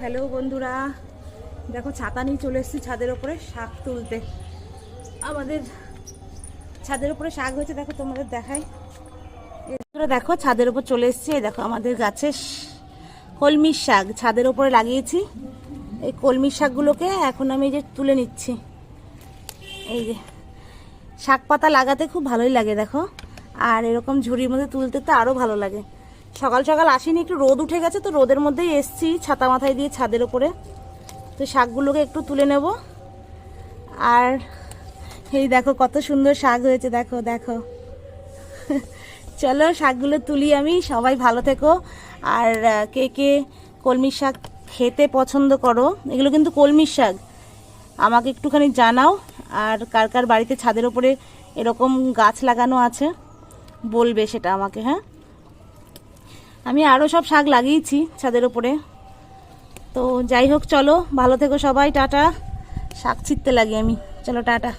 Hello বন্ধুরা, দেখো ছাতা নিয়ে চলে এসেছি ছাদের ওপরে শাক তুলতে। আমাদের ছাদের ওপরে শাক হয়েছে, দেখো তোমাদের দেখাই। দেখো ছাদের ওপর চলে এসেছি, দেখো আমাদের গাছে কলমির শাক ছাদের ওপরে লাগিয়েছি। এই কলমির শাকগুলোকে এখন আমি এই যে তুলে নিচ্ছি। এই যে শাক পাতা লাগাতে খুব ভালোই লাগে দেখো, আর এরকম ঝুড়ির মধ্যে তুলতে তো আরও ভালো লাগে। সকাল সকাল আসিনি, একটু রোদ উঠে গেছে তো রোদের মধ্যেই এসছি ছাতা মাথায় দিয়ে ছাদের ওপরে। তো শাকগুলোকে একটু তুলে নেব। আর এই দেখো কত সুন্দর শাক হয়েছে, দেখো দেখো। চলো শাকগুলো তুলি আমি। সবাই ভালো থেকো। আর কে কে কলমির শাক খেতে পছন্দ করো, এগুলো কিন্তু কলমির শাক, আমাকে একটুখানি জানাও। আর কার কার বাড়িতে ছাদের ওপরে এরকম গাছ লাগানো আছে বলবে সেটা আমাকে। হ্যাঁ, আমি আরও সব শাক লাগিয়েছি ছাদের ওপরে। তো যাই হোক, চলো ভালো থেকো সবাই, টাটা। শাক ছিঁড়তে লাগি আমি, চলো টাটা।